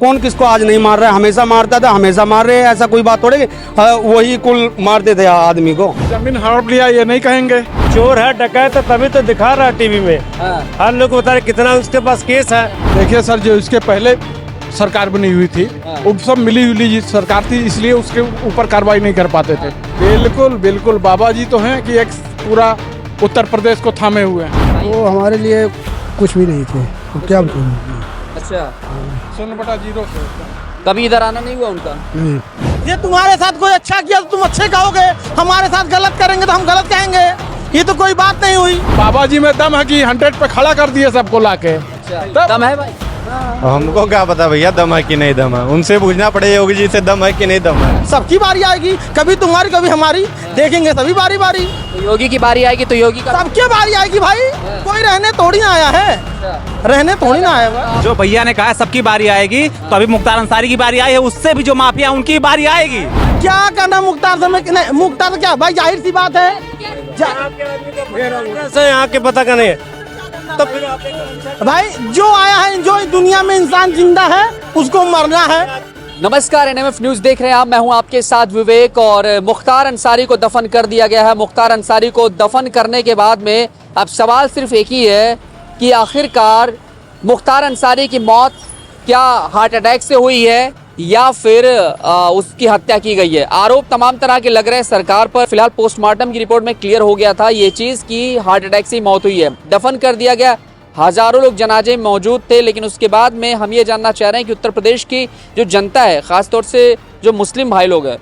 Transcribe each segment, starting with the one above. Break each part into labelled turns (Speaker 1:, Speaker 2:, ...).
Speaker 1: कौन किसको आज नहीं मार रहा है, हमेशा मारता था, हमेशा मार रहे हैं, ऐसा कोई बात थोड़ी वही कुल मारते थे आदमी को।
Speaker 2: जमीन हड़प लिया ये नहीं कहेंगे।
Speaker 3: चोर है, डकैत है, तभी तो दिखा रहा है टीवी में। हर लोग बता रहे कितना उसके पास केस है।
Speaker 2: देखिए सर, जो इसके पहले सरकार बनी हुई थी वो सब मिली जुली सरकार थी, इसलिए उसके ऊपर कार्रवाई नहीं कर पाते थे। बिल्कुल बिल्कुल, बाबा जी तो हैं कि एक पूरा उत्तर प्रदेश को थामे हुए हैं।
Speaker 4: वो हमारे लिए कुछ भी नहीं थे, तो क्या बताऊं।
Speaker 5: अच्छा,
Speaker 2: 0/0 से
Speaker 5: कभी इधर आना नहीं हुआ उनका?
Speaker 4: नहीं,
Speaker 6: ये तुम्हारे साथ कोई अच्छा किया तो तुम अच्छे कहोगे, हमारे साथ गलत करेंगे तो हम गलत कहेंगे, ये तो कोई बात नहीं हुई।
Speaker 2: बाबा जी में दम है कि 100 पे खड़ा कर दिए सबको लाके।
Speaker 5: दम है भाई?
Speaker 7: हमको क्या पता भैया दम है कि नहीं दम है, उनसे पूछना पड़ेगा योगी जी से दम है कि नहीं दम है।
Speaker 6: सबकी बारी आएगी, कभी तुम्हारी कभी हमारी, देखेंगे सभी बारी बारी।
Speaker 5: तो योगी की बारी आएगी तो योगी का
Speaker 6: सबकी बारी आएगी भाई, कोई रहने थोड़ी ना आया है, रहने थोड़ी ना आया है।
Speaker 8: जो भैया ने कहा है सबकी बारी आएगी, तो अभी मुख्तार अंसारी की बारी आई है, उससे भी जो माफिया उनकी बारी आएगी।
Speaker 6: क्या करना मुख्तार से, नहीं मुख्तार से क्या भाई, जाहिर सी बात है।
Speaker 3: यहाँ के पता का नहीं तो फिर
Speaker 6: भाई जो आया है, जो इस दुनिया में इंसान जिंदा है उसको मरना है।
Speaker 5: नमस्कार, एनएमएफ न्यूज देख रहे हैं आप, मैं हूं आपके साथ विवेक। और मुख्तार अंसारी को दफन कर दिया गया है। मुख्तार अंसारी को दफन करने के बाद में अब सवाल सिर्फ एक ही है कि आखिरकार मुख्तार अंसारी की मौत क्या हार्ट अटैक से हुई है या फिर उसकी हत्या की गई है। आरोप तमाम तरह के लग रहे हैं सरकार पर। फिलहाल पोस्टमार्टम की रिपोर्ट में क्लियर हो गया था ये चीज़ कि हार्ट अटैक से ही मौत हुई है। दफन कर दिया गया, हजारों लोग जनाजे में मौजूद थे। लेकिन उसके बाद में हम ये जानना चाह रहे हैं कि उत्तर प्रदेश की जो जनता है, ख़ासतौर से जो मुस्लिम भाई लोग हैं,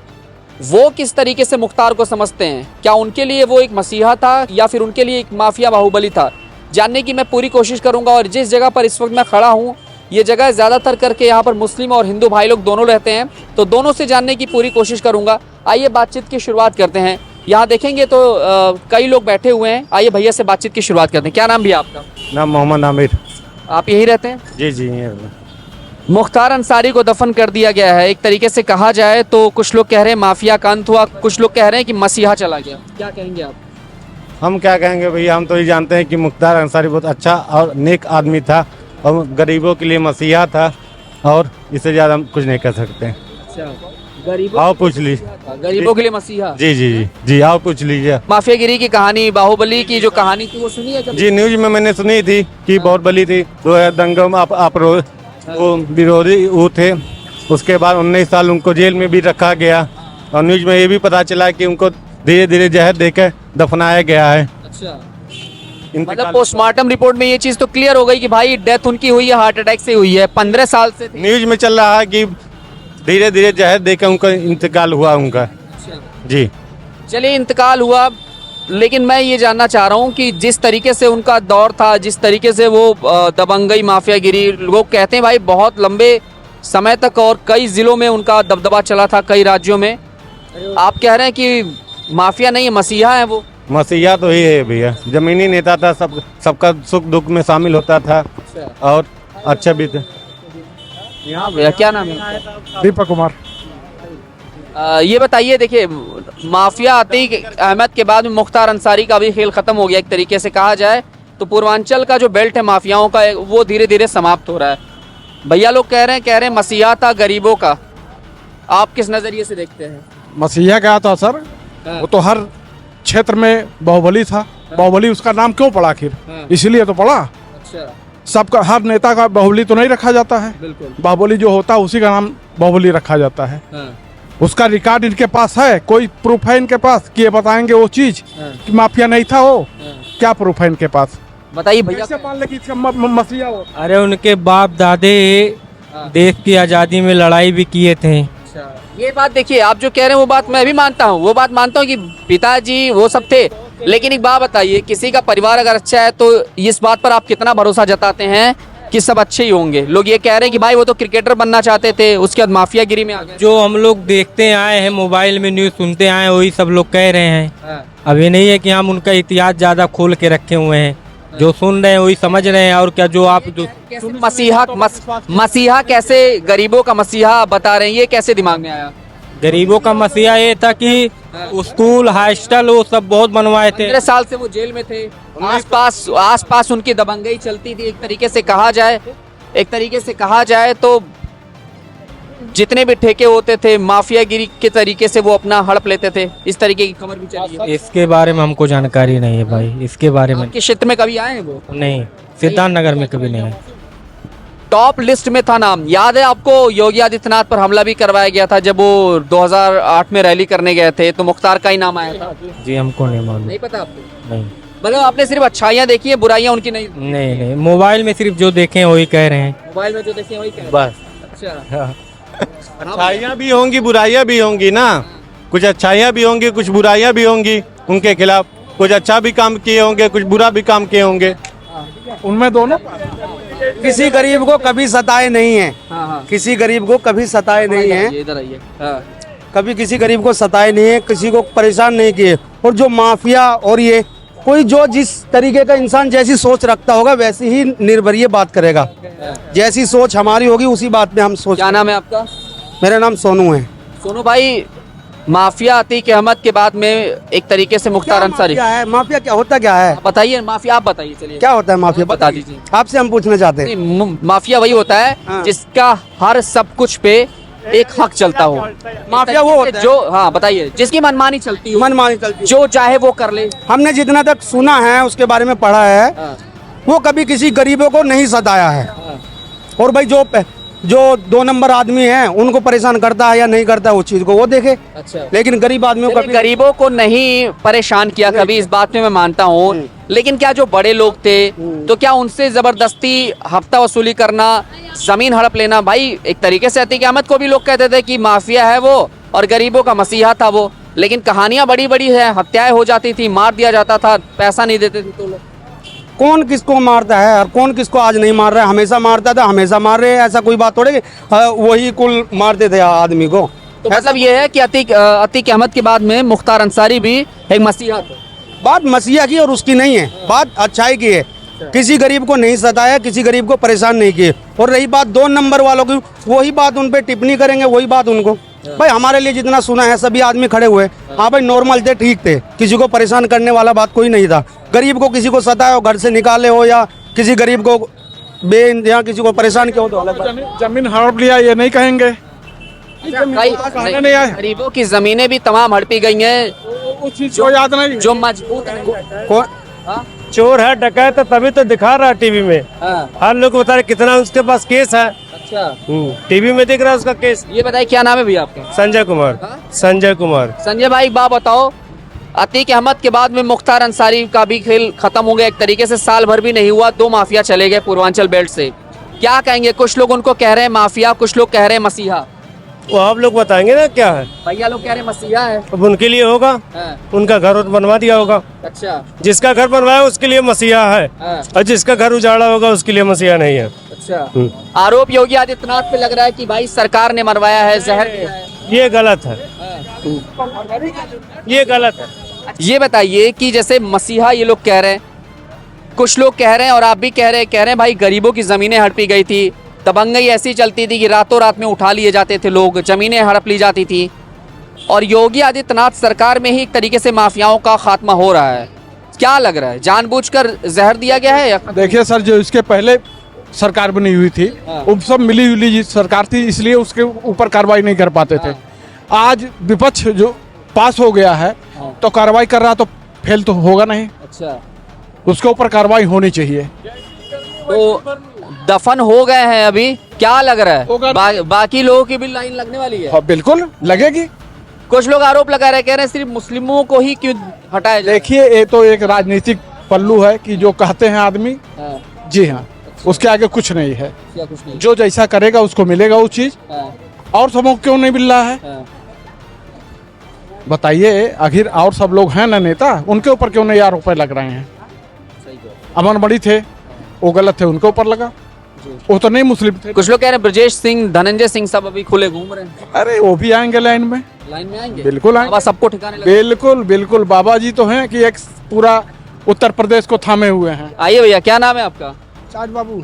Speaker 5: वो किस तरीके से मुख्तार को समझते हैं। क्या उनके लिए वो एक मसीहा था या फिर उनके लिए एक माफिया बाहुबली था, जानने की मैं पूरी कोशिश करूँगा। और जिस जगह पर इस वक्त मैं खड़ा हूँ, ये जगह ज़्यादातर करके यहाँ पर मुस्लिम और हिंदू भाई लोग दोनों रहते हैं, तो दोनों से जानने की पूरी कोशिश करूँगा। आइए बातचीत की शुरुआत करते हैं। यहाँ देखेंगे तो कई लोग बैठे हुए हैं। आइए भैया से बातचीत की शुरुआत करते हैं। क्या नाम भी आपका?
Speaker 7: नाम मोहम्मद आमिर।
Speaker 5: आप यही रहते हैं?
Speaker 7: जी जी।
Speaker 5: मुख्तार अंसारी को दफन कर दिया गया है। एक तरीके से कहा जाए तो कुछ लोग कह रहे हैं माफिया का अंत हुआ, कुछ लोग कह रहे हैं कि मसीहा चला गया। क्या कहेंगे आप?
Speaker 7: हम क्या कहेंगे भैया, हम तो ये जानते हैं कि मुख्तार अंसारी बहुत अच्छा और नेक आदमी था और गरीबों के लिए मसीहा था, और इससे ज़्यादा हम कुछ नहीं कर सकते।
Speaker 5: गरीबों
Speaker 7: आओ पूछ लीजिए।
Speaker 5: गरीबों के लिए मसीहा?
Speaker 7: जी जी जी जी, आओ पूछ लीजिए।
Speaker 5: माफियागिरी की कहानी, बाहुबली की जो कहानी थी वो सुनी है कभी?
Speaker 7: जी, न्यूज में मैंने सुनी थी कि बाहुबली थी, तो दंगों में वो विरोधी वो थे। उसके बाद 19 साल उनको जेल में भी रखा गया, और न्यूज में ये भी पता चला कि उनको धीरे धीरे जहर देकर दफनाया गया है।
Speaker 5: अच्छा, मतलब पोस्टमार्टम रिपोर्ट में ये चीज तो क्लियर हो गई कि भाई डेथ उनकी हुई है, हार्ट अटैक से हुई है। 15 साल से
Speaker 7: न्यूज में चल रहा है कि धीरे धीरे जहर देकर उनका इंतकाल हुआ उनका। जी
Speaker 5: चलिए, इंतकाल हुआ, लेकिन मैं ये जानना चाह रहा हूँ कि जिस तरीके से उनका दौर था, जिस तरीके से वो दबंगई, माफियागिरी, लोग कहते हैं भाई बहुत लंबे समय तक और कई जिलों में उनका दबदबा चला था, कई राज्यों में। आप कह रहे हैं कि माफिया नहीं है, मसीहा है वो?
Speaker 7: मसीहा तो ही है भैया, जमीनी नेता था, सबका सुख दुख में शामिल होता था और अच्छा भी था।
Speaker 5: भैया क्या नाम है?
Speaker 2: दीपक कुमार।
Speaker 5: ये बताइए, देखिए माफिया अतीक अहमद के बाद में मुख्तार अंसारी का भी खेल खत्म हो गया। एक तरीके से कहा जाए तो पूर्वांचल का जो बेल्ट है माफियाओं का, वो धीरे धीरे समाप्त हो रहा है। भैया लोग कह रहे हैं मसीहा था गरीबों का। आप किस नजरिए से देखते हैं?
Speaker 2: मसीहा क्या था सर, वो तो हर क्षेत्र में बाहुबली था। बाहुबली उसका नाम क्यों पड़ा आखिर? इसीलिए तो पड़ा।
Speaker 5: अच्छा,
Speaker 2: सबका, हर नेता का बाहुबली तो नहीं रखा जाता है।
Speaker 5: बिल्कुल।
Speaker 2: बाहुबली जो होता है उसी का नाम बाहुबली रखा जाता है। उसका रिकॉर्ड इनके पास है, कोई प्रूफ है इनके पास कि ये बताएंगे वो चीज कि माफिया नहीं था वो? क्या प्रूफ है इनके पास?
Speaker 5: बताइए भैया।
Speaker 2: कैसे मान ले कि इसका मसीहा हो?
Speaker 3: अरे उनके बाप दादे देश की आज़ादी में लड़ाई भी किए थे।
Speaker 5: ये बात देखिए, आप जो कह रहे हैं वो बात मैं भी मानता हूँ, वो बात मानता हूँ कि पिताजी वो सब थे। लेकिन एक बात बताइए, किसी का परिवार अगर अच्छा है तो इस बात पर आप कितना भरोसा जताते हैं कि सब अच्छे ही होंगे? लोग ये कह रहे हैं कि भाई वो तो क्रिकेटर बनना चाहते थे, उसके बाद माफियागिरी में आ गए।
Speaker 3: जो हम लोग देखते आए हैं, मोबाइल में न्यूज़ सुनते आए हैं, वही सब लोग कह रहे हैं। अब ये नहीं है कि हम उनका इतिहास ज़्यादा खोल के रखे हुए हैं, जो सुन रहे हैं वही समझ रहे हैं। और क्या जो आप जो
Speaker 5: मसीहा कैसे गरीबों का मसीहा बता रहे हैं, ये कैसे दिमाग में आया?
Speaker 3: गरीबों का मसीहा ये था कि स्कूल, हॉस्टल वो सब बहुत बनवाए थे।
Speaker 5: 15 साल से वो जेल में थे, आसपास उनकी दबंगई चलती थी। एक तरीके से कहा जाए तो जितने भी ठेके होते थे माफियागिरी के तरीके से वो अपना हड़प लेते थे, इस तरीके की खबर भी चली है।
Speaker 3: इसके बारे में हमको जानकारी नहीं है भाई, इसके बारे में
Speaker 5: आपके क्षेत्र में कभी आए हैं वो?
Speaker 3: नहीं, सिद्धार्थ नगर में कभी नहीं है।
Speaker 5: टॉप लिस्ट में था नाम। याद है आपको योगी आदित्यनाथ पर हमला भी करवाया गया था जब वो 2008 में रैली करने गए थे, तो मुख्तार का ही नाम आया था।
Speaker 3: जी हमको नहीं मालूम।
Speaker 5: नहीं पता आपको?
Speaker 3: नहीं
Speaker 5: मतलब आपने सिर्फ अच्छाइयाँ देखी है, बुराइयाँ उनकी नहीं?
Speaker 3: नहीं नहीं, मोबाइल में सिर्फ जो देखे हैं वही कह रहे हैं।
Speaker 5: मोबाइल में जो देखे हैं वही कह रहे हैं।
Speaker 3: बस।
Speaker 5: अच्छा,
Speaker 7: अच्छाइयाँ भी होंगी बुराइयाँ भी होंगी ना, कुछ अच्छाइयाँ भी होंगी कुछ बुराइयाँ भी होंगी उनके खिलाफ, कुछ अच्छा भी काम किए होंगे कुछ बुरा भी काम किए होंगे।
Speaker 2: उनमें दोनों
Speaker 1: किसी गरीब को कभी सताए नहीं है,
Speaker 5: हाँ हाँ,
Speaker 1: किसी गरीब को कभी सताए नहीं है,
Speaker 5: इधर आइए। हाँ,
Speaker 1: कभी किसी गरीब को सताए नहीं है, किसी को परेशान नहीं किए। और जो माफिया और ये कोई जो जिस तरीके का इंसान जैसी सोच रखता होगा वैसी ही निर्भय बात करेगा। जैसी सोच हमारी होगी उसी बात में हम सोच।
Speaker 5: क्या नाम है आपका?
Speaker 1: मेरा नाम सोनू है।
Speaker 5: सोनू भाई, माफिया अतीक अहमद के बाद में एक तरीके से मुख्तार अंसारी,
Speaker 1: क्या है माफिया, क्या होता क्या है,
Speaker 5: बताइए माफिया, आप बताइए। चलिए,
Speaker 1: क्या होता है माफिया
Speaker 5: बता दीजिए।
Speaker 1: आपसे हम पूछना चाहते हैं।
Speaker 5: नहीं, माफिया वही होता है
Speaker 1: हाँ।
Speaker 5: जिसका हर सब कुछ पे एक हक चलता हो।
Speaker 1: माफिया वो होता है
Speaker 5: जो, हाँ बताइए, जिसकी मनमानी चलती हो,
Speaker 1: मनमानी चलती है।
Speaker 5: जो चाहे वो कर ले।
Speaker 1: हमने जितना तक सुना है उसके बारे में पढ़ा है,
Speaker 5: हाँ,
Speaker 1: वो कभी किसी गरीबों को नहीं सताया है। और भाई जो 2 नंबर आदमी हैं उनको परेशान करता है या नहीं करता है उस चीज को वो देखे,
Speaker 5: अच्छा।
Speaker 1: लेकिन गरीब आदमियों को
Speaker 5: चलिए,
Speaker 1: कभी
Speaker 5: गरीबों को नहीं परेशान किया कभी, इस बात में मैं मानता हूँ, लेकिन क्या जो बड़े लोग थे तो क्या उनसे जबरदस्ती हफ्ता वसूली करना, जमीन हड़प लेना? भाई एक तरीके से अतीक अहमद को भी लोग कहते थे कि माफिया है वो और गरीबों का मसीहा था वो, लेकिन कहानियां बड़ी बड़ी है, हत्याएं हो जाती थी, मार दिया जाता था, पैसा नहीं देते थे तो लोग।
Speaker 1: कौन किसको मारता है और कौन किसको आज नहीं मार रहा है। हमेशा मारता था, हमेशा मार रहे हैं, ऐसा कोई बात थोड़ी कि वही कुल मारते थे आदमी को।
Speaker 5: तो मतलब ये है कि अतीक अहमद के बाद में मुख्तार अंसारी भी एक मसीहा थे।
Speaker 1: बात मसीहा की और उसकी नहीं है, बात अच्छाई की है। किसी गरीब को नहीं सताया, किसी गरीब को परेशान नहीं किए। और रही बात 2 नंबर वालों की, वही बात उन पे टिप्पणी करेंगे, वही बात उनको। भाई हमारे लिए जितना सुना है सभी आदमी खड़े हुए, हाँ भाई नॉर्मल थे, ठीक थे, किसी को परेशान करने वाला बात कोई नहीं था। गरीब को किसी को सताया हो, घर से निकाले हो, या किसी गरीब को या किसी को परेशान किया हो तो अलग बात।
Speaker 2: जमीन हड़प लिया ये नहीं कहेंगे।
Speaker 5: नहीं, गरीबों की जमीनें भी तमाम हड़पी गई हैं,
Speaker 2: उस चीज को याद नहीं।
Speaker 5: जो मजबूत है।
Speaker 1: कौन
Speaker 5: हाँ?
Speaker 9: चोर है डकैत है तभी तो दिखा रहा है टीवी में।
Speaker 5: हाँ,
Speaker 9: हर लोग बता रहे कितना उसके पास केस है,
Speaker 5: अच्छा।
Speaker 9: टीवी में दिख रहा है उसका केस।
Speaker 5: ये बताइए क्या नाम है भैया आपका?
Speaker 9: संजय कुमार।
Speaker 5: हाँ?
Speaker 9: संजय कुमार।
Speaker 5: संजय भाई एक बात बताओ, अतीक अहमद के बाद में मुख्तार अंसारी का भी खेल खत्म हो गया एक तरीके से, साल भर भी नहीं हुआ, 2 माफिया चले गए पूर्वांचल बेल्ट से। क्या कहेंगे? कुछ लोग उनको कह रहे हैं माफिया, कुछ लोग कह रहे हैं मसीहा।
Speaker 9: वो आप लोग बताएंगे ना क्या है।
Speaker 5: भैया लोग कह रहे हैं मसीहा है।
Speaker 9: अब उनके लिए होगा,
Speaker 5: हाँ,
Speaker 9: उनका घर बनवा दिया होगा।
Speaker 5: अच्छा।
Speaker 9: जिसका घर बनवाया उसके लिए मसीहा है,
Speaker 5: हाँ,
Speaker 9: और जिसका घर उजाड़ा होगा उसके लिए मसीहा नहीं है।
Speaker 5: अच्छा। आरोप योगी आदित्यनाथ पे लग रहा है कि भाई सरकार ने मरवाया है, जहर दिया है।
Speaker 9: ये गलत है, ये गलत है।
Speaker 5: ये बताइए कि जैसे मसीहा ये लोग कह रहे हैं, कुछ लोग कह रहे हैं और आप भी कह रहे हैं भाई गरीबों की जमीनें हड़पी गई थी, दबंगई ऐसी चलती थी कि रातों रात में उठा लिए जाते थे लोग, जमीनें हड़प ली जाती थी, और योगी आदित्यनाथ सरकार में ही एक तरीके से माफियाओं का खात्मा हो रहा है। क्या लग रहा है, जानबूझकर जहर दिया गया है या?
Speaker 2: देखिए सर, जो इसके पहले सरकार बनी हुई थी वो सब मिली जुली सरकार थी, इसलिए उसके ऊपर कार्रवाई नहीं कर पाते थे। आज विपक्ष जो पास हो गया है तो कार्रवाई कर रहा, तो फेल तो होगा नहीं।
Speaker 5: अच्छा,
Speaker 2: उसके ऊपर कार्रवाई होनी चाहिए।
Speaker 5: तो दफन हो गए हैं अभी, क्या लग रहा
Speaker 2: होगा।
Speaker 5: है बाकी लोगों की भी लाइन लगने वाली है?
Speaker 2: हाँ, बिल्कुल लगेगी।
Speaker 5: कुछ लोग आरोप लगा रहे, कह रहे हैं सिर्फ मुस्लिमों को ही क्यों हटाया जाए?
Speaker 2: देखिए, ये तो एक राजनीतिक पल्लू है कि जो कहते हैं आदमी,
Speaker 5: हाँ,
Speaker 2: जी हाँ, उसके आगे कुछ नहीं है।
Speaker 5: या कुछ नहीं।
Speaker 2: जो जैसा करेगा उसको मिलेगा वो चीज।
Speaker 5: हाँ,
Speaker 2: और सबों को क्यों नहीं मिल रहा है
Speaker 5: हाँ।
Speaker 2: बताइए। आखिर और सब लोग हैं ना नेता, उनके ऊपर क्यों नहीं आरोप लग रहे हैं?
Speaker 5: सही कह।
Speaker 2: अमन बड़ी थे, वो गलत थे, उनके ऊपर लगा। वो तो नहीं मुस्लिम थे।
Speaker 5: कुछ लोग कह रहे हैं ब्रजेश सिंह, धनंजय सिंह सब अभी खुले घूम रहे हैं,
Speaker 2: अरे वो भी आएंगे लाइन में,
Speaker 5: लाइन में आएंगे।
Speaker 2: बिल्कुल आएंगे।
Speaker 5: बाबा सबको ठिकाने लगे।
Speaker 2: बिल्कुल बिल्कुल, बाबा जी तो हैं कि एक पूरा उत्तर प्रदेश को थामे हुए हैं।
Speaker 5: आइए भैया, क्या नाम है आपका?
Speaker 4: चाँद बाबू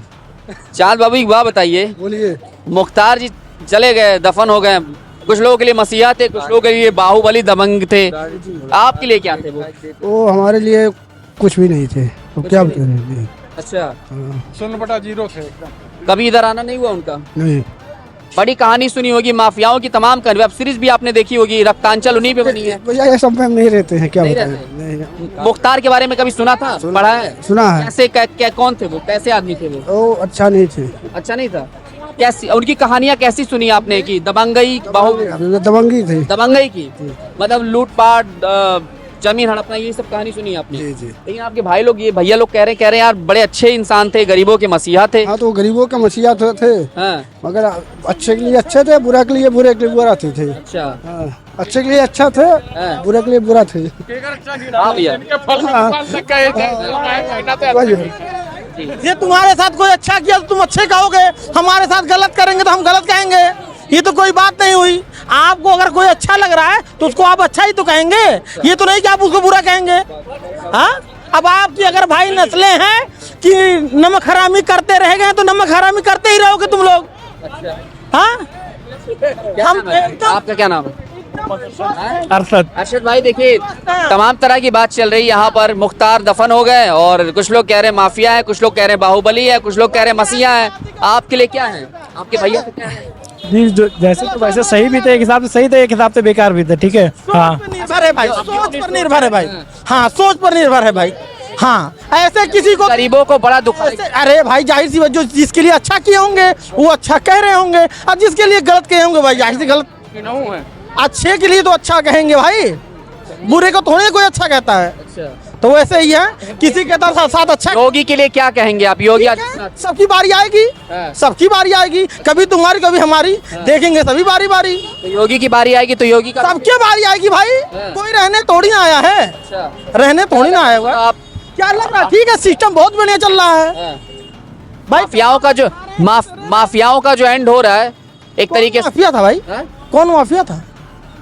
Speaker 5: चाँद बाबू, एक बात बताइए,
Speaker 4: बोलिए।
Speaker 5: मुख्तार जी चले गए, दफन हो गए, कुछ लोगों के लिए मसीहा थे, कुछ लोगों के लिए बाहुबली दबंग थे, आपके लिए क्या थे वो?
Speaker 4: वो हमारे लिए कुछ भी नहीं थे, तो क्या बताएं।
Speaker 5: अच्छा,
Speaker 2: 0/0 थे एकदम।
Speaker 5: कभी इधर आना नहीं हुआ उनका?
Speaker 4: नहीं,
Speaker 5: बड़ी कहानी सुनी होगी माफियाओं की, तमाम का वेब सीरीज भी आपने देखी होगी, रफ्तांचल उन्हीं पे बनी है।
Speaker 4: भैया ये सब में हम नहीं रहते हैं, क्या
Speaker 5: नहीं
Speaker 4: बताएं।
Speaker 5: रहते हैं।
Speaker 4: नहीं,
Speaker 5: मुख्तार के बारे में कभी सुना था, पढ़ा है?
Speaker 4: सुना है।
Speaker 5: कैसे क्या कौन थे वो, कैसे आदमी थे वो?
Speaker 4: अच्छा नहीं थे।
Speaker 5: अच्छा नहीं था? कैसी उनकी कहानियां कैसी सुनी आपने की? दबंगई
Speaker 4: दबंगी थे।
Speaker 5: दबंगई की मतलब लूटपाट, जमीन हड़पना, ये सब कहानी सुनी आपने?
Speaker 4: जी जी।
Speaker 5: लेकिन आपके भाई लोग, ये भैया लोग कह रहे हैं यार बड़े अच्छे इंसान थे, गरीबों के मसीहा थे।
Speaker 4: हाँ तो गरीबों का मसीहा थे,
Speaker 5: हाँ।
Speaker 4: मगर अच्छे के लिए अच्छे थे, बुरा के लिए बुरा थे।
Speaker 5: अच्छा।
Speaker 4: हाँ, अच्छे के लिए अच्छा थे,
Speaker 5: हाँ।
Speaker 4: बुरा के लिए बुरा थे।
Speaker 5: हाँ भैया।
Speaker 6: ये तुम्हारे साथ कोई अच्छा किया तो तुम अच्छे कहोगे, हमारे साथ गलत करेंगे तो हम गलत कहेंगे। ये तो कोई बात नहीं हुई। आपको अगर कोई अच्छा लग रहा है तो उसको आप अच्छा ही तो कहेंगे, ये तो नहीं कि आप उसको बुरा कहेंगे। हाँ, अब आपकी अगर भाई नस्लें हैं कि नमक हरामी करते रह गए तो नमक हरामी करते ही रहोगे तुम लोग। हाँ,
Speaker 5: आपका क्या नाम है?
Speaker 9: अरशद।
Speaker 5: अरशद भाई, देखिए तमाम तरह की बात चल रही है यहाँ पर। मुख्तार दफन हो गए और कुछ लोग कह रहे हैं माफिया है, कुछ लोग कह रहे हैं बाहुबली है, कुछ लोग कह रहे हैं मसीहा है। आपके लिए क्या है? आपके भैया से क्या है?
Speaker 9: जी जैसे तो वैसे सही भी थे, एक हिसाब से सही थे, एक हिसाब से बेकार भी थे। ठीक है। हाँ,
Speaker 6: निर्भर है भाई, सोच पर निर्भर है भाई। हाँ, सोच पर निर्भर है भाई। हाँ, ऐसे किसी को,
Speaker 5: गरीबों को बड़ा दुख है।
Speaker 6: अरे भाई जाहिर सी बात, जो जिसके लिए अच्छा किए होंगे वो अच्छा कह रहे होंगे, और जिसके लिए गलत कहे होंगे भाई जाहिर सी गलत। अच्छे के लिए तो अच्छा कहेंगे भाई, बुरे को थोड़े कोई अच्छा कहता है। तो वैसे ही है, किसी के साथ अच्छा।
Speaker 5: योगी के लिए क्या कहेंगे आप? योगी
Speaker 6: सबकी बारी आएगी, सबकी बारी आएगी, कभी तुम्हारी कभी हमारी, देखेंगे सभी बारी बारी।
Speaker 5: तो योगी की बारी आएगी तो योगी का
Speaker 6: सबकी बारी आएगी भाई, कोई रहने थोड़ी ना आया है, रहने थोड़ी ना आया हुआ।
Speaker 5: आप
Speaker 6: क्या लग रहा है? ठीक है, सिस्टम बहुत बढ़िया चल रहा है भाई।
Speaker 5: माफियाओं का जो एंड हो रहा है एक तरीके से।
Speaker 6: माफिया था भाई? कौन माफिया था?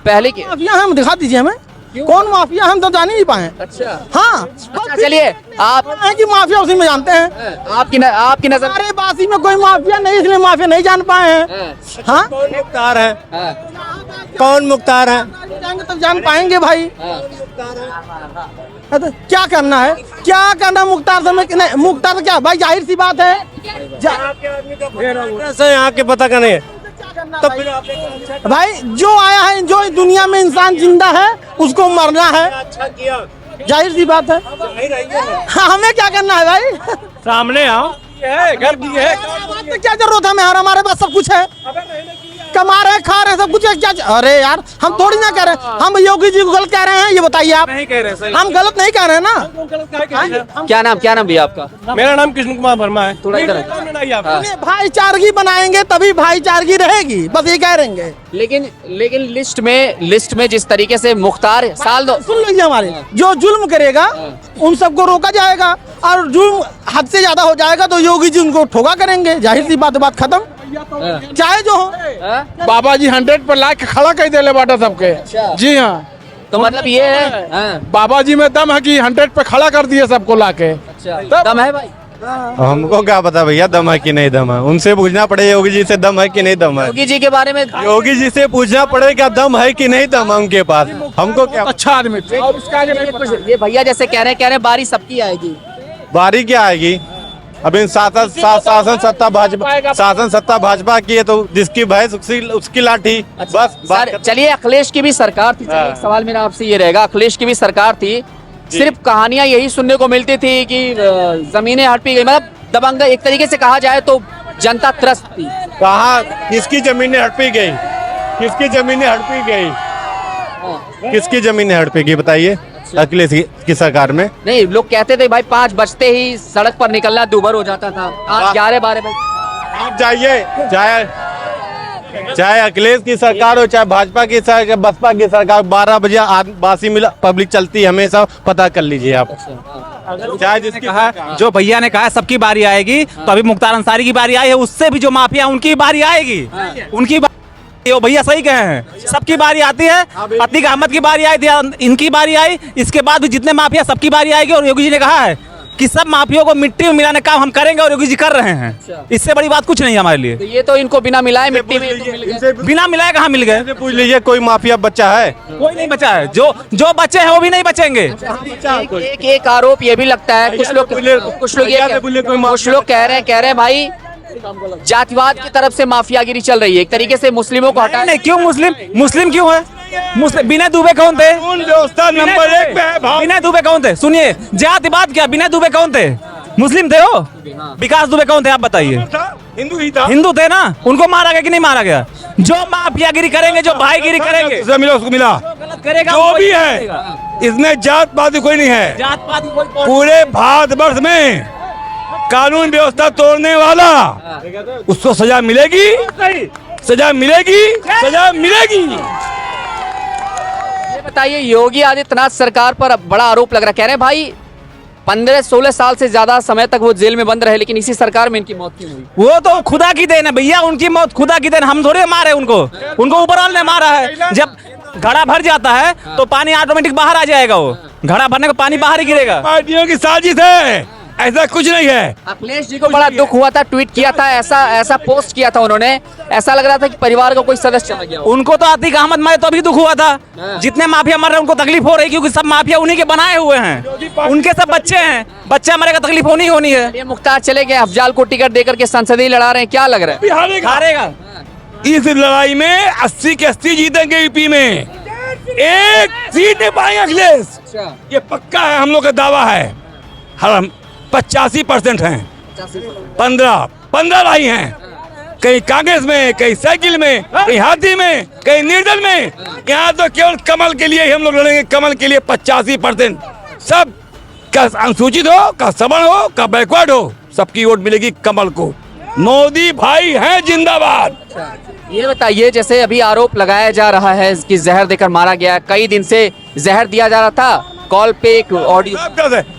Speaker 5: पहले की
Speaker 6: माफिया हम दिखा दीजिए हमें, कौन माफिया, हम तो जान ही नहीं पाए।
Speaker 5: अच्छा।
Speaker 6: हाँ,
Speaker 5: अच्छा, चलिए आप
Speaker 6: है कि माफिया उसी में जानते हैं।
Speaker 5: आपकी नजर
Speaker 6: अरे बासी में कोई माफिया नहीं, इसलिए माफिया नहीं जान पाए हैं। हाँ,
Speaker 7: मुख्तार है,
Speaker 5: हाँ,
Speaker 7: कौन मुख्तार है?
Speaker 6: जाएंगे तब जान पाएंगे भाई। तो क्या करना है, क्या करना मुख्तार से? नहीं, मुख्तार क्या भाई, जाहिर सी बात है।
Speaker 9: ऐसे यहाँ के पता का नहीं है।
Speaker 6: तो भाई जो आया है, जो दुनिया में इंसान जिंदा है उसको मरना है,
Speaker 9: अच्छा किया,
Speaker 6: जाहिर सी बात है। हाँ, हमें क्या करना है भाई?
Speaker 9: सामने आओ, घर की है।
Speaker 6: क्या जरूरत है? हमारे पास सब कुछ है, कमा रहे, खा रहे, सब कुछ है। क्या? अरे यार, हम थोड़ी ना कह रहे हैं, हम योगी जी को गलत कह रहे हैं, ये बताइए आप।
Speaker 9: नहीं कह रहे,
Speaker 6: हम गलत नहीं कह रहे हैं ना।
Speaker 5: क्या नाम भैया आपका?
Speaker 9: मेरा नाम कृष्ण कुमार वर्मा है।
Speaker 5: थोड़ा इधर
Speaker 6: भाईचारगी बनाएंगे तभी भाईचारगी रहेगी, बस ये कह रहेंगे।
Speaker 5: लेकिन लिस्ट में जिस तरीके से मुख्तार साल दो
Speaker 6: सुन लीजिए, हमारे जो जुल्म करेगा उन सबको रोका जाएगा, और जुल्म हद से ज्यादा हो जाएगा तो योगी जी उनको ठोका करेंगे, जाहिर सी बात खत्म, चाहे जो हो।
Speaker 2: बाबा जी 100 पर ला के खड़ा कर देले बाटा सबके। जी हाँ,
Speaker 5: तो मतलब ये है
Speaker 2: बाबा जी में दम है कि 100 पे खड़ा कर दिए सबको लाके।
Speaker 5: दम है भाई।
Speaker 7: हमको क्या पता भैया दम है कि नहीं दम है, उनसे पूछना पड़े योगी जी से दम है कि नहीं दम है।
Speaker 5: योगी जी के बारे में
Speaker 7: योगी जी से पूछना पड़ेगा दम है कि नहीं दम है उनके पास, हमको क्या।
Speaker 2: अच्छा आदमी थे। और उसका आगे नहीं पता।
Speaker 5: ये भैया जैसे कह रहे हैं बारी सबकी आएगी।
Speaker 7: बारी क्या आएगी? अभी शासन सत्ता भाजपा की है, तो जिसकी भैंस उसकी लाठी। बस
Speaker 5: सर चलिए, अखिलेश की भी सरकार थी। एक सवाल मेरा आपसे ये रहेगा, अखिलेश की भी सरकार थी, सिर्फ कहानियां यही सुनने को मिलती थी कि जमीनें हड़पी गई, मतलब दबंग, एक तरीके से कहा जाए तो जनता त्रस्त थी।
Speaker 7: कहाँ किसकी जमीनें हड़पी गई? किसकी जमीनें हड़पी गई? किसकी जमीनें हड़पी गई बताइए? अखिलेश की सरकार में।
Speaker 5: नहीं, लोग कहते थे भाई 5 बजते ही सड़क पर निकलना दूभर हो जाता था, आज 11-12 बजे।
Speaker 7: आप जाइए, चाहे अखिलेश की सरकार हो, चाहे भाजपा की सरकार, बसपा की सरकार, 12 बजे बासी मिला पब्लिक चलती है हमेशा, पता कर लीजिए आप।
Speaker 8: चाहे जिसने कहा, जो भैया ने कहा सबकी बारी आएगी, तो अभी मुख्तार अंसारी की बारी आई है, उससे भी जो माफिया उनकी बारी आएगी, उनकी वो भैया सही कहे हैं, सबकी बारी आती है। अतीक अहमद की बारी आई थी, इनकी बारी आई, इसके बाद भी जितने माफिया सबकी बारी आएगी। और योगी जी ने कहा है कि सब माफियों को मिट्टी में मिलाने का काम हम करेंगे, और योगी जी कर रहे हैं। इससे बड़ी बात कुछ नहीं है हमारे लिए।
Speaker 5: तो ये तो इनको बिना मिलाए मिट्टी में
Speaker 8: बिना मिलाए कहाँ मिल गए?
Speaker 7: पूछ लीजिए, कोई माफिया बच्चा है?
Speaker 8: कोई नहीं बचा है, जो बच्चे हैं वो भी नहीं बचेंगे।
Speaker 5: एक आरोप ये भी लगता है, कुछ लोग कह रहे हैं भाई जातिवाद की तरफ से माफियागिरी चल रही है, एक तरीके से मुस्लिमों को हटाने।
Speaker 8: नहीं, क्यों मुस्लिम क्यों है? मुस्लिम विनय दुबे कौन थे?
Speaker 7: व्यवस्था नंबर 1 पे है भाव।
Speaker 8: विनय दुबे कौन थे? सुनिए, जातिवाद क्या, विनय दुबे कौन थे? मुस्लिम थे वो? विकास दुबे कौन थे आप बताइए?
Speaker 7: हिंदू ही था।
Speaker 8: हिंदू थे ना? उनको मारा गया कि नहीं मारा गया? जो माफियागिरी करेंगे, जो भाईगिरी करेंगे,
Speaker 7: जिसे मिला उसको मिला,
Speaker 8: गलत करेगा
Speaker 7: जो भी है, इसमें जात पात कोई नहीं है।
Speaker 8: जात पात कोई
Speaker 7: पूरे भारतवर्ष में कानून व्यवस्था तोड़ने वाला उसको सजा मिलेगी, सजा मिलेगी, सजा मिलेगी।
Speaker 5: ये बताइए, योगी आदित्यनाथ सरकार पर अब बड़ा आरोप लग रहा है, कह रहे हैं भाई 15-16 साल से ज्यादा समय तक वो जेल में बंद रहे, लेकिन इसी सरकार में इनकी मौत क्यों हुई?
Speaker 8: वो तो खुदा की देन है भैया, उनकी मौत खुदा की देन, हम थोड़े मारे उनको ऊपर वाले ने मारा है। जब घड़ा भर जाता है तो पानी ऑटोमेटिक बाहर आ जाएगा, वो घड़ा भरने का पानी बाहर ही गिरेगा।
Speaker 7: पार्टियों की साजिश है, ऐसा कुछ नहीं है।
Speaker 5: अखिलेश जी को बड़ा दुख हुआ था, ट्वीट किया था, ऐसा पोस्ट किया था उन्होंने, ऐसा लग रहा था कि परिवार का कोई सदस्य चला गया।
Speaker 8: उनको तो आतिक अहमद मारे तो अभी दुख हुआ था, जितने माफिया मर रहे हैं उनको तकलीफ हो रही, क्योंकि सब माफिया उन्हीं के बनाए हुए हैं, उनके सब बच्चे हैं, बच्चा मरेगा तकलीफ होनी है।
Speaker 5: ये मुख्तार चले गए, अफजाल को टिकट देकर के संसदीय लड़ा रहे हैं, क्या लग रहा है?
Speaker 8: हारेगा।
Speaker 7: इस लड़ाई में 80 के 80 जीतेंगे यूपी में, एक सीट नहीं पाएंगे अखिलेश, ये पक्का है, हम लोग का दावा है। हम 85% हैं, 15 रही हैं, कहीं कांग्रेस में, कहीं साइकिल में, कहीं हाथी में, कहीं निर्दल में। यहाँ तो केवल कमल के लिए ही हम लोग लड़ेंगे, कमल के लिए 85%। सब का अनुसूचित हो, का सवर्ण हो, का बैकवर्ड हो, सबकी वोट मिलेगी कमल को। मोदी भाई हैं जिंदाबाद।
Speaker 5: ये बताइए, जैसे अभी आरोप लगाया जा रहा है कि जहर देकर मारा गया, कई दिन से जहर दिया जा रहा था, कॉल पे एक ऑडियो,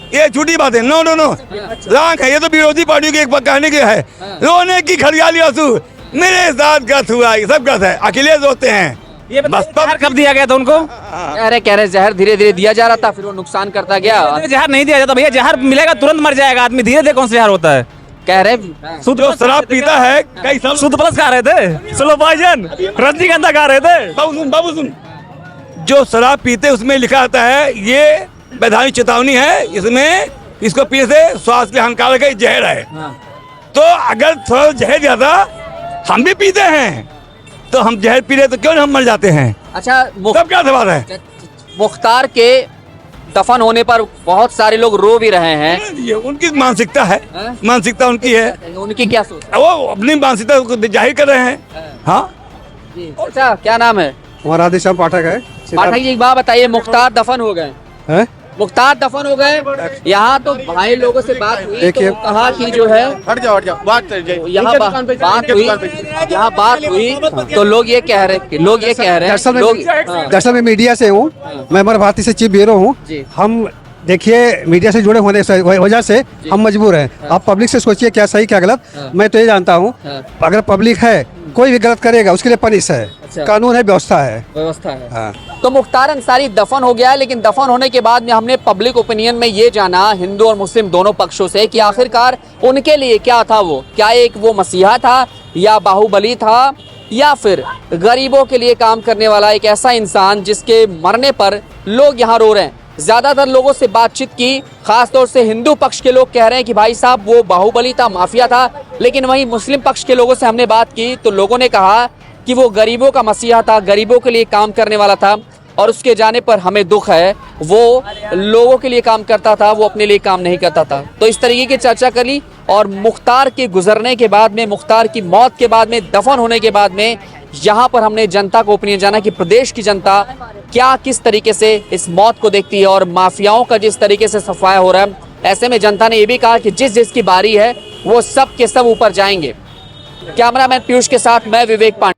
Speaker 7: ये झूठी बात है। नो रॉन्ग है, ये तो विरोधी पार्टियों की एक कहने के है, रोने की खड़ियाली आंसू, मेरे साथ गलत हुआ, ये सब गलत है, अखिलेश होते हैं।
Speaker 8: ये जहर कब दिया गया था उनको?
Speaker 5: कह रहे जहर धीरे धीरे दिया जा रहा था, फिर वो नुकसान करता गया।
Speaker 8: जहर नहीं दिया जाता भैया, जहर मिलेगा तुरंत मर जाएगा आदमी, धीरे धीरे कौन सा जहर होता है?
Speaker 5: कह रहे
Speaker 7: जो शराब पीता है, कई साल
Speaker 8: शुद्ध प्लस खा रहे थे, स्लो पॉइजन, रजनीगंधा खा रहे थे।
Speaker 7: बाबू सुन, जो शराब पीते उसमें लिखा आता है, ये वैधानिक चेतावनी है, इसमें इसको पीने से स्वास्थ्य के लिए हानिकारक है, जहर है। तो अगर थोड़ा जहर ज्यादा हम भी पीते हैं, तो हम जहर पी रहे तो क्यों हम मर जाते हैं?
Speaker 5: अच्छा,
Speaker 7: सब क्या सवाल है?
Speaker 5: मुख्तार के दफन होने पर बहुत सारे लोग रो भी रहे हैं,
Speaker 7: ये उनकी मानसिकता है, मानसिकता उनकी है,
Speaker 5: उनकी क्या सोच?
Speaker 7: वो अपनी मानसिकता को जाहिर कर रहे हैं। हाँ,
Speaker 5: अच्छा, क्या नाम है?
Speaker 4: हमारा राधेश्याम पाठक है।
Speaker 5: पाठक जी, एक बात बताइए, मुख्तार दफन हो गए, मुख्तार दफन हो गए, यहाँ तो भाई लोगों से बात हुई तो कहा कि जो है
Speaker 7: हट जाओ बात,
Speaker 5: यहाँ बात हुई तो लोग ये कह रहे हैं,
Speaker 4: दरअसल मैं मीडिया से हूँ, मैं अमर भारती से चीफ ब्यूरो हूँ। हम देखिए, मीडिया से जुड़े होने की वजह से हम मजबूर हैं। आप पब्लिक से सोचिए क्या सही क्या गलत। मैं तो ये जानता हूँ, अगर पब्लिक है, कोई भी गलत करेगा उसके लिए पनिश है, कानून है, व्यवस्था है। हाँ।
Speaker 5: तो मुख्तार अंसारी दफन हो गया है, लेकिन दफन होने के बाद में हमने पब्लिक ओपिनियन में ये जाना, हिंदू और मुस्लिम दोनों पक्षों से, कि आखिरकार उनके लिए क्या था वो, क्या एक वो मसीहा था, या बाहुबली था, या फिर गरीबों के लिए काम करने वाला एक ऐसा इंसान जिसके मरने पर लोग यहाँ रो रहे हैं। ज्यादातर लोगों से बातचीत की, खासतौर से हिंदू पक्ष के लोग कह रहे हैं कि भाई साहब वो बाहुबली था, माफिया था, लेकिन वहीं मुस्लिम पक्ष के लोगों से हमने बात की तो लोगों ने कहा कि वो गरीबों का मसीहा था, गरीबों के लिए काम करने वाला था, और उसके जाने पर हमें दुख है। वो लोगों के लिए काम करता था, वो अपने लिए काम नहीं करता था। तो इस तरीके की चर्चा कर ली, और मुख्तार के गुजरने के बाद में, मुख्तार की मौत के बाद में, दफन होने के बाद में, यहाँ पर हमने जनता को ओपिनियन जाना कि प्रदेश की जनता क्या किस तरीके से इस मौत को देखती है, और माफियाओं का जिस तरीके से सफाया हो रहा है। ऐसे में जनता ने यह भी कहा कि जिसकी बारी है वो सब के सब ऊपर जाएंगे। कैमरामैन पीयूष के साथ मैं विवेक पांडे।